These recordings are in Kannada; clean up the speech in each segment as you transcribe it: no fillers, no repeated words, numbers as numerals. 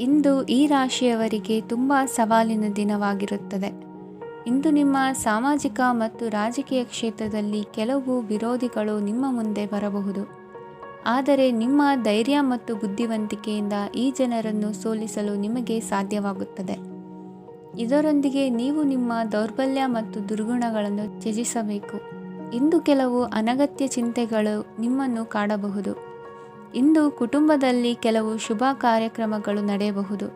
ಇಂದು ಈ ರಾಶಿಯವರಿಗೆ ತುಂಬ ಸವಾಲಿನ ದಿನವಾಗಿರುತ್ತದೆ. ಇಂದು ನಿಮ್ಮ ಸಾಮಾಜಿಕ ಮತ್ತು ರಾಜಕೀಯ ಕ್ಷೇತ್ರದಲ್ಲಿ ಕೆಲವು ವಿರೋಧಿಗಳು ನಿಮ್ಮ ಮುಂದೆ ಬರಬಹುದು. ಆದರೆ ನಿಮ್ಮ ಧೈರ್ಯ ಮತ್ತು ಬುದ್ಧಿವಂತಿಕೆಯಿಂದ ಈ ಜನರನ್ನು ಸೋಲಿಸಲು ನಿಮಗೆ ಸಾಧ್ಯವಾಗುತ್ತದೆ. ಇದರೊಂದಿಗೆ ನೀವು ನಿಮ್ಮ ದೌರ್ಬಲ್ಯ ಮತ್ತು ದುರ್ಗುಣಗಳನ್ನು ತ್ಯಜಿಸಬೇಕು. ಇಂದು ಕೆಲವು ಅನಗತ್ಯ ಚಿಂತೆಗಳು ನಿಮ್ಮನ್ನು ಕಾಡಬಹುದು. ಇಂದು ಕುಟುಂಬದಲ್ಲಿ ಕೆಲವು ಶುಭ ಕಾರ್ಯಕ್ರಮಗಳು ನಡೆಯಬಹುದು.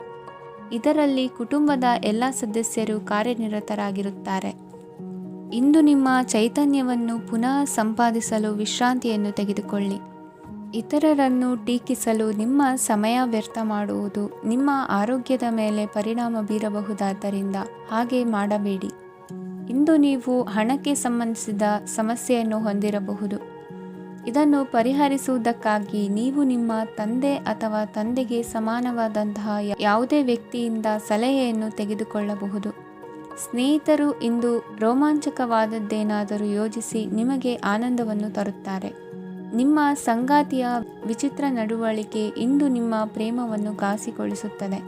ಇದರಲ್ಲಿ ಕುಟುಂಬದ ಎಲ್ಲ ಸದಸ್ಯರು ಕಾರ್ಯನಿರತರಾಗಿರುತ್ತಾರೆ. ಇಂದು ನಿಮ್ಮ ಚೈತನ್ಯವನ್ನು ಪುನಃ ಸಂಪಾದಿಸಲು ವಿಶ್ರಾಂತಿಯನ್ನು ತೆಗೆದುಕೊಳ್ಳಿ. ಇತರರನ್ನು ಟೀಕಿಸಲು ನಿಮ್ಮ ಸಮಯ ವ್ಯರ್ಥ ಮಾಡುವುದು ನಿಮ್ಮ ಆರೋಗ್ಯದ ಮೇಲೆ ಪರಿಣಾಮ ಬೀರಬಹುದಾದ್ದರಿಂದ ಹಾಗೆ ಮಾಡಬೇಡಿ. ಇಂದು ನೀವು ಹಣಕ್ಕೆ ಸಂಬಂಧಿಸಿದ ಸಮಸ್ಯೆಯನ್ನು ಹೊಂದಿರಬಹುದು. ಇದನ್ನು ಪರಿಹರಿಸುವುದಕ್ಕಾಗಿ ನೀವು ನಿಮ್ಮ ತಂದೆ ಅಥವಾ ತಂದೆಗೆ ಸಮಾನವಾದಂತಹ ಯಾವುದೇ ವ್ಯಕ್ತಿಯಿಂದ ಸಲಹೆಯನ್ನು ತೆಗೆದುಕೊಳ್ಳಬಹುದು. ಸ್ನೇಹಿತರು ಇಂದು ರೋಮಾಂಚಕವಾದದ್ದೇನಾದರೂ ಯೋಜಿಸಿ ನಿಮಗೆ ಆನಂದವನ್ನು ತರುತ್ತಾರೆ. ನಿಮ್ಮ ಸಂಗಾತಿಯ ವಿಚಿತ್ರ ನಡವಳಿಕೆ ಇಂದು ನಿಮ್ಮ ಪ್ರೇಮವನ್ನು ಘಾಸಿಗೊಳಿಸುತ್ತದೆ.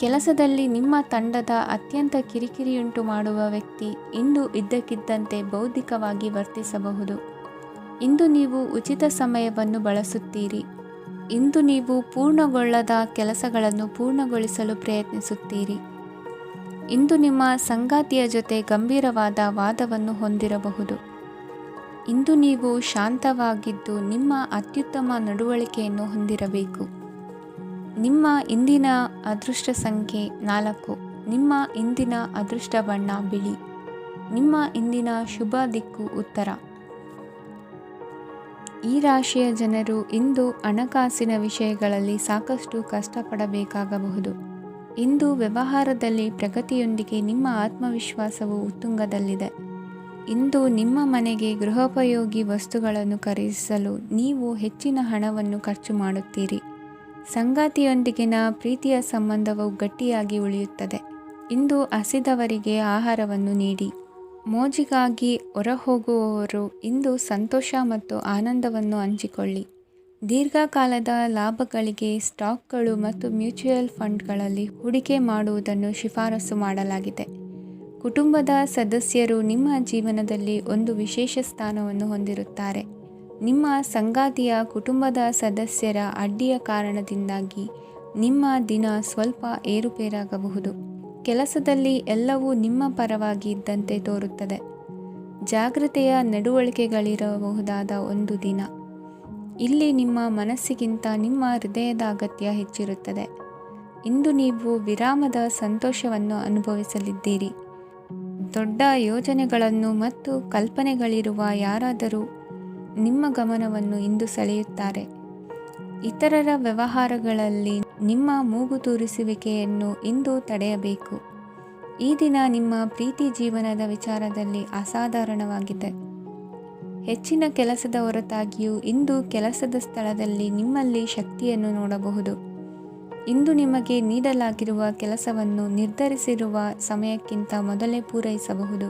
ಕೆಲಸದಲ್ಲಿ ನಿಮ್ಮ ತಂಡದ ಅತ್ಯಂತ ಕಿರಿಕಿರಿಯುಂಟು ಮಾಡುವ ವ್ಯಕ್ತಿ ಇಂದು ಇದ್ದಕ್ಕಿದ್ದಂತೆ ಬೌದ್ಧಿಕವಾಗಿ ವರ್ತಿಸಬಹುದು. ಇಂದು ನೀವು ಉಚಿತ ಸಮಯವನ್ನು ಬಳಸುತ್ತೀರಿ. ಇಂದು ನೀವು ಪೂರ್ಣಗೊಳ್ಳದ ಕೆಲಸಗಳನ್ನು ಪೂರ್ಣಗೊಳಿಸಲು ಪ್ರಯತ್ನಿಸುತ್ತೀರಿ. ಇಂದು ನಿಮ್ಮ ಸಂಗಾತಿಯ ಜೊತೆ ಗಂಭೀರವಾದ ವಾದವನ್ನು ಹೊಂದಿರಬಹುದು. ಇಂದು ನೀವು ಶಾಂತವಾಗಿದ್ದು ನಿಮ್ಮ ಅತ್ಯುತ್ತಮ ನಡವಳಿಕೆಯನ್ನು ಹೊಂದಿರಬೇಕು. ನಿಮ್ಮ ಇಂದಿನ ಅದೃಷ್ಟ ಸಂಖ್ಯೆ 4. ನಿಮ್ಮ ಇಂದಿನ ಅದೃಷ್ಟ ಬಣ್ಣ ಬಿಳಿ. ನಿಮ್ಮ ಇಂದಿನ ಶುಭ ದಿಕ್ಕು ಉತ್ತರ. ಈ ರಾಶಿಯ ಜನರು ಇಂದು ಹಣಕಾಸಿನ ವಿಷಯಗಳಲ್ಲಿ ಸಾಕಷ್ಟು ಕಷ್ಟಪಡಬೇಕಾಗಬಹುದು. ಇಂದು ವ್ಯವಹಾರದಲ್ಲಿ ಪ್ರಗತಿಯೊಂದಿಗೆ ನಿಮ್ಮ ಆತ್ಮವಿಶ್ವಾಸವು ಉತ್ತುಂಗದಲ್ಲಿದೆ. ಇಂದು ನಿಮ್ಮ ಮನೆಗೆ ಗೃಹೋಪಯೋಗಿ ವಸ್ತುಗಳನ್ನು ಖರೀದಿಸಲು ನೀವು ಹೆಚ್ಚಿನ ಹಣವನ್ನು ಖರ್ಚು ಮಾಡುತ್ತೀರಿ. ಸಂಗಾತಿಯೊಂದಿಗಿನ ಪ್ರೀತಿಯ ಸಂಬಂಧವು ಗಟ್ಟಿಯಾಗಿ ಉಳಿಯುತ್ತದೆ. ಇಂದು ಹಸಿದವರಿಗೆ ಆಹಾರವನ್ನು ನೀಡಿ. ಮೋಜಿಗಾಗಿ ಹೊರಹೋಗುವವರು ಇಂದು ಸಂತೋಷ ಮತ್ತು ಆನಂದವನ್ನು ಹಂಚಿಕೊಳ್ಳಿ. ದೀರ್ಘಕಾಲದ ಲಾಭಗಳಿಗೆ ಸ್ಟಾಕ್ಗಳು ಮತ್ತು ಮ್ಯೂಚುವಲ್ ಫಂಡ್ಗಳಲ್ಲಿ ಹೂಡಿಕೆ ಮಾಡುವುದನ್ನು ಶಿಫಾರಸು ಮಾಡಲಾಗಿದೆ. ಕುಟುಂಬದ ಸದಸ್ಯರು ನಿಮ್ಮ ಜೀವನದಲ್ಲಿ ಒಂದು ವಿಶೇಷ ಸ್ಥಾನವನ್ನು ಹೊಂದಿರುತ್ತಾರೆ. ನಿಮ್ಮ ಸಂಗಾತಿಯ ಕುಟುಂಬದ ಸದಸ್ಯರ ಅಡ್ಡಿಯ ಕಾರಣದಿಂದಾಗಿ ನಿಮ್ಮ ದಿನ ಸ್ವಲ್ಪ ಏರುಪೇರಾಗಬಹುದು. ಕೆಲಸದಲ್ಲಿ ಎಲ್ಲವೂ ನಿಮ್ಮ ಪರವಾಗಿ ಇದ್ದಂತೆ ತೋರುತ್ತದೆ. ಜಾಗ್ರತೆಯ ನಡವಳಿಕೆಗಳಿರಬಹುದಾದ ಒಂದು ದಿನ. ಇಲ್ಲಿ ನಿಮ್ಮ ಮನಸ್ಸಿಗಿಂತ ನಿಮ್ಮ ಹೃದಯದ ಅಗತ್ಯ ಹೆಚ್ಚಿರುತ್ತದೆ. ಇಂದು ನೀವು ವಿರಾಮದ ಸಂತೋಷವನ್ನು ಅನುಭವಿಸಲಿದ್ದೀರಿ. ದೊಡ್ಡ ಯೋಜನೆಗಳನ್ನು ಮತ್ತು ಕಲ್ಪನೆಗಳಿರುವ ಯಾರಾದರೂ ನಿಮ್ಮ ಗಮನವನ್ನು ಇಂದು ಸೆಳೆಯುತ್ತಾರೆ. ಇತರರ ವ್ಯವಹಾರಗಳಲ್ಲಿ ನಿಮ್ಮ ಮೂಗು ತೂರಿಸುವಿಕೆಯನ್ನು ಇಂದು ತಡೆಯಬೇಕು. ಈ ದಿನ ನಿಮ್ಮ ಪ್ರೀತಿ ಜೀವನದ ವಿಚಾರದಲ್ಲಿ ಅಸಾಧಾರಣವಾಗಿದೆ. ಹೆಚ್ಚಿನ ಕೆಲಸದ ಹೊರತಾಗಿಯೂ ಇಂದು ಕೆಲಸದ ಸ್ಥಳದಲ್ಲಿ ನಿಮ್ಮಲ್ಲಿ ಶಕ್ತಿಯನ್ನು ನೋಡಬಹುದು. ಇಂದು ನಿಮಗೆ ನೀಡಲಾಗಿರುವ ಕೆಲಸವನ್ನು ನಿರ್ಧರಿಸಿರುವ ಸಮಯಕ್ಕಿಂತ ಮೊದಲೇ ಪೂರೈಸಬಹುದು.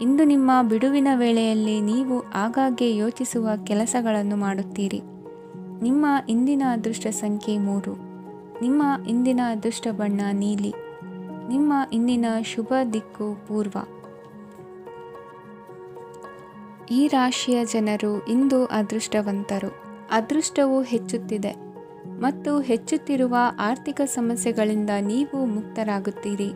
ಇಂದು ನಿಮ್ಮ ಬಿಡುವಿನ ವೇಳೆಯಲ್ಲಿ ನೀವು ಆಗಾಗ್ಗೆ ಯೋಚಿಸುವ ಕೆಲಸಗಳನ್ನು ಮಾಡುತ್ತೀರಿ. ನಿಮ್ಮ ಇಂದಿನ ಅದೃಷ್ಟ ಸಂಖ್ಯೆ 3. ನಿಮ್ಮ ಇಂದಿನ ಅದೃಷ್ಟ ಬಣ್ಣ ನೀಲಿ. ನಿಮ್ಮ ಇಂದಿನ ಶುಭ ದಿಕ್ಕು ಪೂರ್ವ. ಈ ರಾಶಿಯ ಜನರು ಇಂದು ಅದೃಷ್ಟವಂತರು. ಅದೃಷ್ಟವು ಹೆಚ್ಚುತ್ತಿದೆ ಮತ್ತು ಹೆಚ್ಚುತ್ತಿರುವ ಆರ್ಥಿಕ ಸಮಸ್ಯೆಗಳಿಂದ ನೀವು ಮುಕ್ತರಾಗುತ್ತೀರಿ.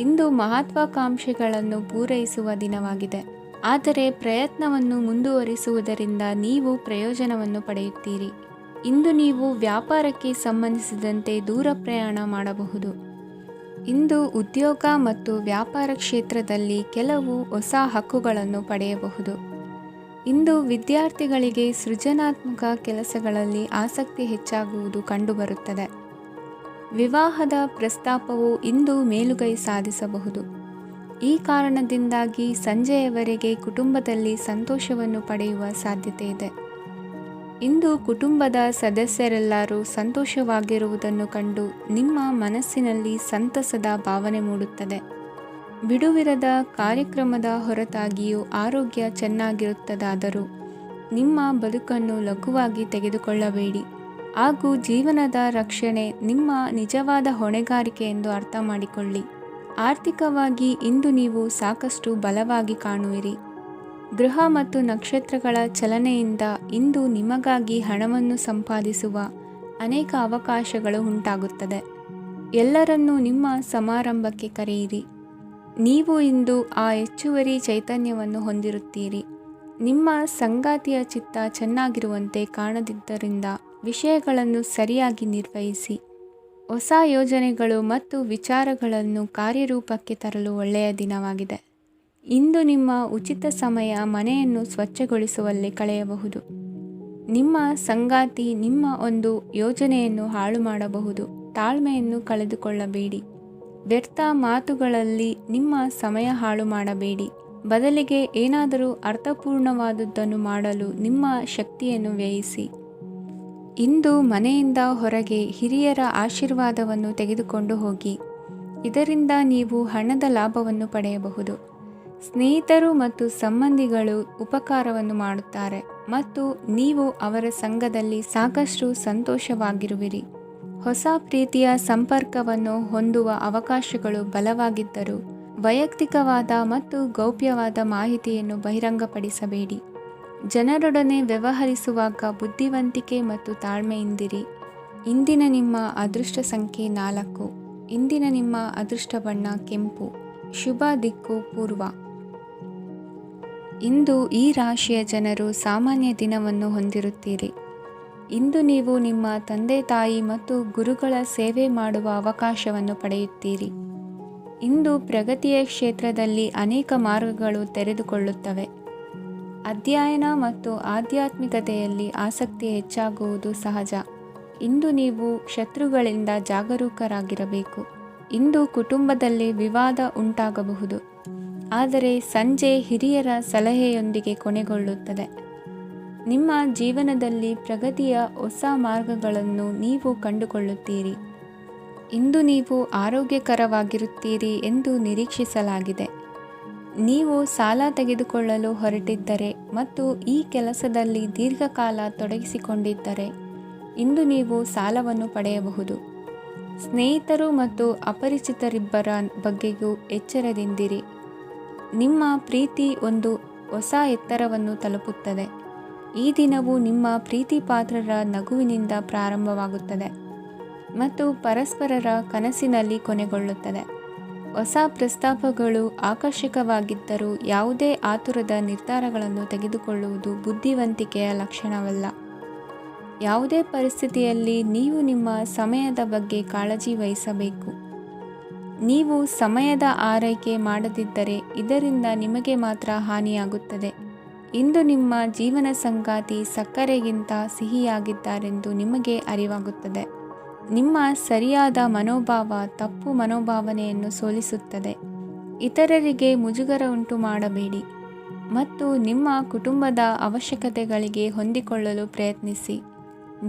ಇಂದು ಮಹತ್ವಾಕಾಂಕ್ಷೆಗಳನ್ನು ಪೂರೈಸುವ ದಿನವಾಗಿದೆ. ಆದರೆ ಪ್ರಯತ್ನವನ್ನು ಮುಂದುವರಿಸುವುದರಿಂದ ನೀವು ಪ್ರಯೋಜನವನ್ನು ಪಡೆಯುತ್ತೀರಿ. ಇಂದು ನೀವು ವ್ಯಾಪಾರಕ್ಕೆ ಸಂಬಂಧಿಸಿದಂತೆ ದೂರ ಪ್ರಯಾಣ ಮಾಡಬಹುದು. ಇಂದು ಉದ್ಯೋಗ ಮತ್ತು ವ್ಯಾಪಾರ ಕ್ಷೇತ್ರದಲ್ಲಿ ಕೆಲವು ಹೊಸ ಹಕ್ಕುಗಳನ್ನು ಪಡೆಯಬಹುದು. ಇಂದು ವಿದ್ಯಾರ್ಥಿಗಳಿಗೆ ಸೃಜನಾತ್ಮಕ ಕೆಲಸಗಳಲ್ಲಿ ಆಸಕ್ತಿ ಹೆಚ್ಚಾಗುವುದು ಕಂಡುಬರುತ್ತದೆ. ವಿವಾಹದ ಪ್ರಸ್ತಾಪವು ಇಂದು ಮೇಲುಗೈ ಸಾಧಿಸಬಹುದು. ಈ ಕಾರಣದಿಂದಾಗಿ ಸಂಜೆಯವರೆಗೆ ಕುಟುಂಬದಲ್ಲಿ ಸಂತೋಷವನ್ನು ಪಡೆಯುವ ಸಾಧ್ಯತೆ ಇದೆ. ಇಂದು ಕುಟುಂಬದ ಸದಸ್ಯರೆಲ್ಲರೂ ಸಂತೋಷವಾಗಿರುವುದನ್ನು ಕಂಡು ನಿಮ್ಮ ಮನಸ್ಸಿನಲ್ಲಿ ಸಂತಸದ ಭಾವನೆ ಮೂಡುತ್ತದೆ. ಬಿಡುವಿರದ ಕಾರ್ಯಕ್ರಮದ ಹೊರತಾಗಿಯೂ ಆರೋಗ್ಯ ಚೆನ್ನಾಗಿರುತ್ತದಾದರೂ ನಿಮ್ಮ ಬದುಕನ್ನು ಲಘುವಾಗಿ ತೆಗೆದುಕೊಳ್ಳಬೇಡಿ. ಹಾಗೂ ಜೀವನದ ರಕ್ಷಣೆ ನಿಮ್ಮ ನಿಜವಾದ ಹೊಣೆಗಾರಿಕೆ ಎಂದು ಅರ್ಥ ಮಾಡಿಕೊಳ್ಳಿ. ಆರ್ಥಿಕವಾಗಿ ಇಂದು ನೀವು ಸಾಕಷ್ಟು ಬಲವಾಗಿ ಕಾಣುವಿರಿ. ಗ್ರಹ ಮತ್ತು ನಕ್ಷತ್ರಗಳ ಚಲನೆಯಿಂದ ಇಂದು ನಿಮಗಾಗಿ ಹಣವನ್ನು ಸಂಪಾದಿಸುವ ಅನೇಕ ಅವಕಾಶಗಳು ಉಂಟಾಗುತ್ತದೆ. ಎಲ್ಲರನ್ನೂ ನಿಮ್ಮ ಸಮಾರಂಭಕ್ಕೆ ಕರೆಯಿರಿ. ನೀವು ಇಂದು ಆ ಹೆಚ್ಚುವರಿ ಚೈತನ್ಯವನ್ನು ಹೊಂದಿರುತ್ತೀರಿ. ನಿಮ್ಮ ಸಂಗಾತಿಯ ಚಿತ್ತ ಚೆನ್ನಾಗಿರುವಂತೆ ಕಾಣದಿದ್ದರಿಂದ ವಿಷಯಗಳನ್ನು ಸರಿಯಾಗಿ ನಿರ್ವಹಿಸಿ. ಹೊಸ ಯೋಜನೆಗಳು ಮತ್ತು ವಿಚಾರಗಳನ್ನು ಕಾರ್ಯರೂಪಕ್ಕೆ ತರಲು ಒಳ್ಳೆಯ ದಿನವಾಗಿದೆ. ಇಂದು ನಿಮ್ಮ ಉಚಿತ ಸಮಯ ಮನೆಯನ್ನು ಸ್ವಚ್ಛಗೊಳಿಸುವಲ್ಲಿ ಕಳೆಯಬಹುದು. ನಿಮ್ಮ ಸಂಗಾತಿ ನಿಮ್ಮ ಒಂದು ಯೋಜನೆಯನ್ನು ಹಾಳು ಮಾಡಬಹುದು. ತಾಳ್ಮೆಯನ್ನು ಕಳೆದುಕೊಳ್ಳಬೇಡಿ. ವ್ಯರ್ಥ ಮಾತುಗಳಲ್ಲಿ ನಿಮ್ಮ ಸಮಯ ಹಾಳು ಮಾಡಬೇಡಿ. ಬದಲಿಗೆ ಏನಾದರೂ ಅರ್ಥಪೂರ್ಣವಾದುದನ್ನು ಮಾಡಲು ನಿಮ್ಮ ಶಕ್ತಿಯನ್ನು ವ್ಯಯಿಸಿ. ಇಂದು ಮನೆಯಿಂದ ಹೊರಗೆ ಹಿರಿಯರ ಆಶೀರ್ವಾದವನ್ನು ತೆಗೆದುಕೊಂಡು ಹೋಗಿ. ಇದರಿಂದ ನೀವು ಹಣದ ಲಾಭವನ್ನು ಪಡೆಯಬಹುದು. ಸ್ನೇಹಿತರು ಮತ್ತು ಸಂಬಂಧಿಗಳು ಉಪಕಾರವನ್ನು ಮಾಡುತ್ತಾರೆ ಮತ್ತು ನೀವು ಅವರ ಸಂಘದಲ್ಲಿ ಸಾಕಷ್ಟು ಸಂತೋಷವಾಗಿರುವಿರಿ. ಹೊಸ ಪ್ರೀತಿಯ ಸಂಪರ್ಕವನ್ನು ಹೊಂದುವ ಅವಕಾಶಗಳು ಬಲವಾಗಿದ್ದರೂ ವೈಯಕ್ತಿಕವಾದ ಮತ್ತು ಗೌಪ್ಯವಾದ ಮಾಹಿತಿಯನ್ನು ಬಹಿರಂಗಪಡಿಸಬೇಡಿ. ಜನರೊಡನೆ ವ್ಯವಹರಿಸುವಾಗ ಬುದ್ಧಿವಂತಿಕೆ ಮತ್ತು ತಾಳ್ಮೆಯಿಂದಿರಿ. ಇಂದಿನ ನಿಮ್ಮ ಅದೃಷ್ಟ ಸಂಖ್ಯೆ 4. ಇಂದಿನ ನಿಮ್ಮ ಅದೃಷ್ಟ ಬಣ್ಣ ಕೆಂಪು. ಶುಭ ದಿಕ್ಕು ಪೂರ್ವ. ಇಂದು ಈ ರಾಶಿಯ ಜನರು ಸಾಮಾನ್ಯ ದಿನವನ್ನು ಹೊಂದಿರುತ್ತೀರಿ. ಇಂದು ನೀವು ನಿಮ್ಮ ತಂದೆ ತಾಯಿ ಮತ್ತು ಗುರುಗಳ ಸೇವೆ ಮಾಡುವ ಅವಕಾಶವನ್ನು ಪಡೆಯುತ್ತೀರಿ. ಇಂದು ಪ್ರಗತಿಯ ಕ್ಷೇತ್ರದಲ್ಲಿ ಅನೇಕ ಮಾರ್ಗಗಳು ತೆರೆದುಕೊಳ್ಳುತ್ತವೆ. ಅಧ್ಯಯನ ಮತ್ತು ಆಧ್ಯಾತ್ಮಿಕತೆಯಲ್ಲಿ ಆಸಕ್ತಿ ಹೆಚ್ಚಾಗುವುದು ಸಹಜ. ಇಂದು ನೀವು ಶತ್ರುಗಳಿಂದ ಜಾಗರೂಕರಾಗಿರಬೇಕು. ಇಂದು ಕುಟುಂಬದಲ್ಲಿ ವಿವಾದ ಉಂಟಾಗಬಹುದು, ಆದರೆ ಸಂಜೆ ಹಿರಿಯರ ಸಲಹೆಯೊಂದಿಗೆ ಕೊನೆಗೊಳ್ಳುತ್ತದೆ. ನಿಮ್ಮ ಜೀವನದಲ್ಲಿ ಪ್ರಗತಿಯ ಹೊಸ ಮಾರ್ಗಗಳನ್ನು ನೀವು ಕಂಡುಕೊಳ್ಳುತ್ತೀರಿ. ಇಂದು ನೀವು ಆರೋಗ್ಯಕರವಾಗಿರುತ್ತೀರಿ ಎಂದು ನಿರೀಕ್ಷಿಸಲಾಗಿದೆ. ನೀವು ಸಾಲ ತೆಗೆದುಕೊಳ್ಳಲು ಹೊರಟಿದ್ದರೆ ಮತ್ತು ಈ ಕೆಲಸದಲ್ಲಿ ದೀರ್ಘಕಾಲ ತೊಡಗಿಸಿಕೊಂಡಿದ್ದರೆ ಇಂದು ನೀವು ಸಾಲವನ್ನು ಪಡೆಯಬಹುದು. ಸ್ನೇಹಿತರು ಮತ್ತು ಅಪರಿಚಿತರಿಬ್ಬರ ಬಗ್ಗೆಯೂ ಎಚ್ಚರದಿಂದಿರಿ. ನಿಮ್ಮ ಪ್ರೀತಿ ಒಂದು ಹೊಸ ಎತ್ತರವನ್ನು ತಲುಪುತ್ತದೆ. ಈ ದಿನವು ನಿಮ್ಮ ಪ್ರೀತಿ ಪಾತ್ರರ ನಗುವಿನಿಂದ ಪ್ರಾರಂಭವಾಗುತ್ತದೆ ಮತ್ತು ಪರಸ್ಪರರ ಕನಸಿನಲ್ಲಿ ಕೊನೆಗೊಳ್ಳುತ್ತದೆ. ಹೊಸ ಪ್ರಸ್ತಾಪಗಳು ಆಕರ್ಷಕವಾಗಿದ್ದರೂ ಯಾವುದೇ ಆತುರದ ನಿರ್ಧಾರಗಳನ್ನು ತೆಗೆದುಕೊಳ್ಳುವುದು ಬುದ್ಧಿವಂತಿಕೆಯ ಲಕ್ಷಣವಲ್ಲ. ಯಾವುದೇ ಪರಿಸ್ಥಿತಿಯಲ್ಲಿ ನೀವು ನಿಮ್ಮ ಸಮಯದ ಬಗ್ಗೆ ಕಾಳಜಿ ವಹಿಸಬೇಕು. ನೀವು ಸಮಯದ ಆರೈಕೆ ಮಾಡದಿದ್ದರೆ ಇದರಿಂದ ನಿಮಗೆ ಮಾತ್ರ ಹಾನಿಯಾಗುತ್ತದೆ. ಇಂದು ನಿಮ್ಮ ಜೀವನ ಸಂಗಾತಿ ಸಕ್ಕರೆಗಿಂತ ಸಿಹಿಯಾಗಿದ್ದಾರೆಂದು ನಿಮಗೆ ಅರಿವಾಗುತ್ತದೆ. ನಿಮ್ಮ ಸರಿಯಾದ ಮನೋಭಾವ ತಪ್ಪು ಮನೋಭಾವನೆಯನ್ನು ಸೋಲಿಸುತ್ತದೆ. ಇತರರಿಗೆ ಮುಜುಗರ ಉಂಟು ಮಾಡಬೇಡಿ ಮತ್ತು ನಿಮ್ಮ ಕುಟುಂಬದ ಅವಶ್ಯಕತೆಗಳಿಗೆ ಹೊಂದಿಕೊಳ್ಳಲು ಪ್ರಯತ್ನಿಸಿ.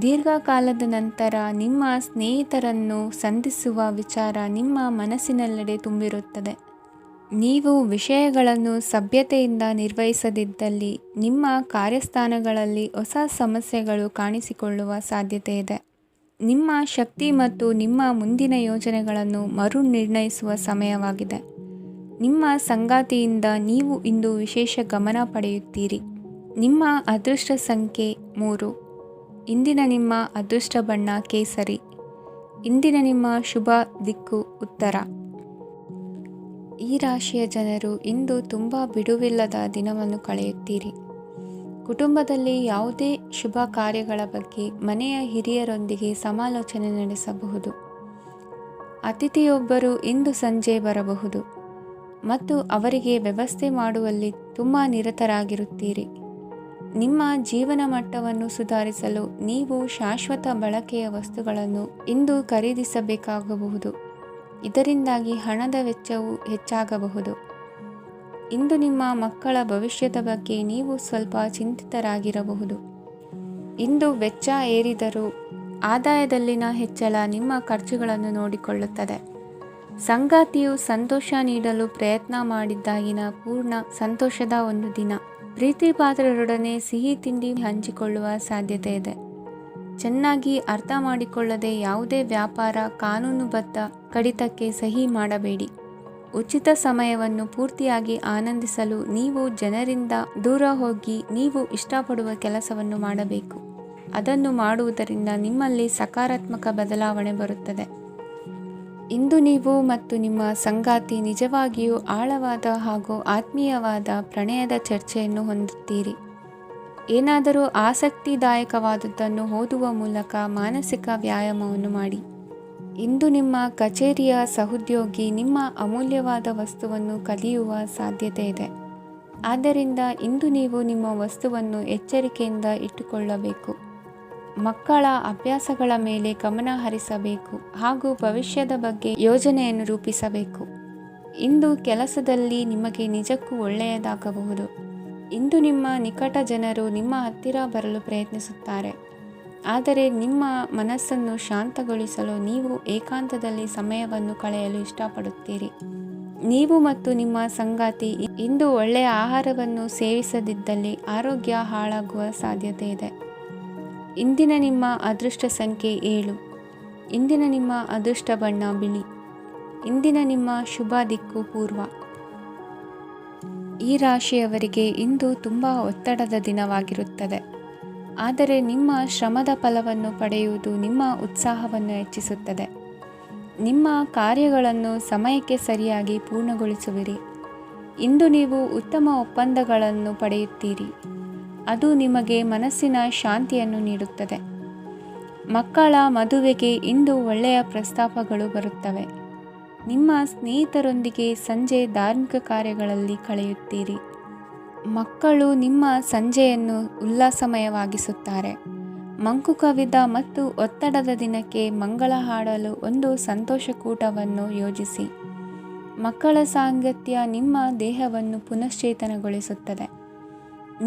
ದೀರ್ಘಕಾಲದ ನಂತರ ನಿಮ್ಮ ಸ್ನೇಹಿತರನ್ನು ಸಂಧಿಸುವ ವಿಚಾರ ನಿಮ್ಮ ಮನಸ್ಸಿನೆಲ್ಲೆಡೆ ತುಂಬಿರುತ್ತದೆ. ನೀವು ವಿಷಯಗಳನ್ನು ಸಭ್ಯತೆಯಿಂದ ನಿರ್ವಹಿಸದಿದ್ದಲ್ಲಿ ನಿಮ್ಮ ಕಾರ್ಯಸ್ಥಾನಗಳಲ್ಲಿ ಹೊಸ ಸಮಸ್ಯೆಗಳು ಕಾಣಿಸಿಕೊಳ್ಳುವ ಸಾಧ್ಯತೆ ಇದೆ. ನಿಮ್ಮ ಶಕ್ತಿ ಮತ್ತು ನಿಮ್ಮ ಮುಂದಿನ ಯೋಜನೆಗಳನ್ನು ಮರು ನಿರ್ಣಯಿಸುವ ಸಮಯವಾಗಿದೆ. ನಿಮ್ಮ ಸಂಗಾತಿಯಿಂದ ನೀವು ಇಂದು ವಿಶೇಷ ಗಮನ ಪಡೆಯುತ್ತೀರಿ. ನಿಮ್ಮ ಅದೃಷ್ಟ ಸಂಖ್ಯೆ 3. ಇಂದಿನ ನಿಮ್ಮ ಅದೃಷ್ಟ ಬಣ್ಣ ಕೇಸರಿ. ಇಂದಿನ ನಿಮ್ಮ ಶುಭ ದಿಕ್ಕು ಉತ್ತರ. ಈ ರಾಶಿಯ ಜನರು ಇಂದು ತುಂಬ ಬಿಡುವಿಲ್ಲದ ದಿನವನ್ನು ಕಳೆಯುತ್ತೀರಿ. ಕುಟುಂಬದಲ್ಲಿ ಯಾವುದೇ ಶುಭ ಕಾರ್ಯಗಳ ಬಗ್ಗೆ ಮನೆಯ ಹಿರಿಯರೊಂದಿಗೆ ಸಮಾಲೋಚನೆ ನಡೆಸಬಹುದು. ಅತಿಥಿಯೊಬ್ಬರು ಇಂದು ಸಂಜೆ ಬರಬಹುದು ಮತ್ತು ಅವರಿಗೆ ವ್ಯವಸ್ಥೆ ಮಾಡುವಲ್ಲಿ ತುಂಬ ನಿರತರಾಗಿರುತ್ತೀರಿ. ನಿಮ್ಮ ಜೀವನ ಮಟ್ಟವನ್ನು ಸುಧಾರಿಸಲು ನೀವು ಶಾಶ್ವತ ಬಳಕೆಯ ವಸ್ತುಗಳನ್ನು ಇಂದು ಖರೀದಿಸಬೇಕಾಗಬಹುದು. ಇದರಿಂದಾಗಿ ಹಣದ ವೆಚ್ಚವು ಹೆಚ್ಚಾಗಬಹುದು. ಇಂದು ನಿಮ್ಮ ಮಕ್ಕಳ ಭವಿಷ್ಯದ ಬಗ್ಗೆ ನೀವು ಸ್ವಲ್ಪ ಚಿಂತಿತರಾಗಿರಬಹುದು. ಇಂದು ವೆಚ್ಚ ಏರಿದರೂ ಆದಾಯದಲ್ಲಿನ ಹೆಚ್ಚಳ ನಿಮ್ಮ ಖರ್ಚುಗಳನ್ನು ನೋಡಿಕೊಳ್ಳುತ್ತದೆ. ಸಂಗಾತಿಯು ಸಂತೋಷ ನೀಡಲು ಪ್ರಯತ್ನ ಮಾಡಿದ್ದಾಗಿನ ಪೂರ್ಣ ಸಂತೋಷದ ಒಂದು ದಿನ. ಪ್ರೀತಿ ಪಾತ್ರರೊಡನೆ ಸಿಹಿ ತಿಂಡಿ ಹಂಚಿಕೊಳ್ಳುವ ಸಾಧ್ಯತೆ ಇದೆ. ಚೆನ್ನಾಗಿ ಅರ್ಥ ಮಾಡಿಕೊಳ್ಳದೆ ಯಾವುದೇ ವ್ಯಾಪಾರ ಕಾನೂನುಬದ್ಧ ಕಡಿತಕ್ಕೆ ಸಹಿ ಮಾಡಬೇಡಿ. ಉಚಿತ ಸಮಯವನ್ನು ಪೂರ್ತಿಯಾಗಿ ಆನಂದಿಸಲು ನೀವು ಜನರಿಂದ ದೂರ ಹೋಗಿ ನೀವು ಇಷ್ಟಪಡುವ ಕೆಲಸವನ್ನು ಮಾಡಬೇಕು. ಅದನ್ನು ಮಾಡುವುದರಿಂದ ನಿಮ್ಮಲ್ಲಿ ಸಕಾರಾತ್ಮಕ ಬದಲಾವಣೆ ಬರುತ್ತದೆ. ಇಂದು ನೀವು ಮತ್ತು ನಿಮ್ಮ ಸಂಗಾತಿ ನಿಜವಾಗಿಯೂ ಆಳವಾದ ಹಾಗೂ ಆತ್ಮೀಯವಾದ ಪ್ರಣಯದ ಚರ್ಚೆಯನ್ನು ಹೊಂದುತ್ತೀರಿ. ಏನಾದರೂ ಆಸಕ್ತಿದಾಯಕವಾದದ್ದನ್ನು ಓದುವ ಮೂಲಕ ಮಾನಸಿಕ ವ್ಯಾಯಾಮವನ್ನು ಮಾಡಿ. ಇಂದು ನಿಮ್ಮ ಕಚೇರಿಯ ಸಹೋದ್ಯೋಗಿ ನಿಮ್ಮ ಅಮೂಲ್ಯವಾದ ವಸ್ತುವನ್ನು ಕದಿಯುವ ಸಾಧ್ಯತೆ ಇದೆ. ಆದ್ದರಿಂದ ಇಂದು ನೀವು ನಿಮ್ಮ ವಸ್ತುವನ್ನು ಎಚ್ಚರಿಕೆಯಿಂದ ಇಟ್ಟುಕೊಳ್ಳಬೇಕು. ಮಕ್ಕಳ ಅಭ್ಯಾಸಗಳ ಮೇಲೆ ಗಮನ ಹರಿಸಬೇಕು ಹಾಗೂ ಭವಿಷ್ಯದ ಬಗ್ಗೆ ಯೋಜನೆಯನ್ನು ರೂಪಿಸಬೇಕು. ಇಂದು ಕೆಲಸದಲ್ಲಿ ನಿಮಗೆ ನಿಜಕ್ಕೂ ಒಳ್ಳೆಯದಾಗಬಹುದು. ಇಂದು ನಿಮ್ಮ ನಿಕಟ ಜನರು ನಿಮ್ಮ ಹತ್ತಿರ ಬರಲು ಪ್ರಯತ್ನಿಸುತ್ತಾರೆ. ಆದರೆ ನಿಮ್ಮ ಮನಸ್ಸನ್ನು ಶಾಂತಗೊಳಿಸಲು ನೀವು ಏಕಾಂತದಲ್ಲಿ ಸಮಯವನ್ನು ಕಳೆಯಲು ಇಷ್ಟಪಡುತ್ತೀರಿ. ನೀವು ಮತ್ತು ನಿಮ್ಮ ಸಂಗಾತಿ ಇಂದು ಒಳ್ಳೆಯ ಆಹಾರವನ್ನು ಸೇವಿಸದಿದ್ದಲ್ಲಿ ಆರೋಗ್ಯ ಹಾಳಾಗುವ ಸಾಧ್ಯತೆ ಇದೆ. ಇಂದಿನ ನಿಮ್ಮ ಅದೃಷ್ಟ ಸಂಖ್ಯೆ 7. ಇಂದಿನ ನಿಮ್ಮ ಅದೃಷ್ಟ ಬಣ್ಣ ಬಿಳಿ. ಇಂದಿನ ನಿಮ್ಮ ಶುಭ ದಿಕ್ಕು ಪೂರ್ವ. ಈ ರಾಶಿಯವರಿಗೆ ಇಂದು ತುಂಬ ಒತ್ತಡದ ದಿನವಾಗಿರುತ್ತದೆ. ಆದರೆ ನಿಮ್ಮ ಶ್ರಮದ ಫಲವನ್ನು ಪಡೆಯುವುದು ನಿಮ್ಮ ಉತ್ಸಾಹವನ್ನು ಹೆಚ್ಚಿಸುತ್ತದೆ. ನಿಮ್ಮ ಕಾರ್ಯಗಳನ್ನು ಸಮಯಕ್ಕೆ ಸರಿಯಾಗಿ ಪೂರ್ಣಗೊಳಿಸುವಿರಿ. ಇಂದು ನೀವು ಉತ್ತಮ ಒಪ್ಪಂದಗಳನ್ನು ಪಡೆಯುತ್ತೀರಿ. ಅದು ನಿಮಗೆ ಮನಸ್ಸಿನ ಶಾಂತಿಯನ್ನು ನೀಡುತ್ತದೆ. ಮಕ್ಕಳ ಮದುವೆಗೆ ಇಂದು ಒಳ್ಳೆಯ ಪ್ರಸ್ತಾಪಗಳು ಬರುತ್ತವೆ. ನಿಮ್ಮ ಸ್ನೇಹಿತರೊಂದಿಗೆ ಸಂಜೆ ಧಾರ್ಮಿಕ ಕಾರ್ಯಗಳಲ್ಲಿ ಕಳೆಯುತ್ತೀರಿ. ಮಕ್ಕಳು ನಿಮ್ಮ ಸಂಜೆಯನ್ನು ಉಲ್ಲಾಸಮಯವಾಗಿಸುತ್ತಾರೆ. ಮಂಕು ಕವಿದ ಮತ್ತು ಒತ್ತಡದ ದಿನಕ್ಕೆ ಮಂಗಳ ಹಾಡಲು ಒಂದು ಸಂತೋಷಕೂಟವನ್ನು ಯೋಜಿಸಿ. ಮಕ್ಕಳ ಸಾಂಗತ್ಯ ನಿಮ್ಮ ದೇಹವನ್ನು ಪುನಶ್ಚೇತನಗೊಳಿಸುತ್ತದೆ.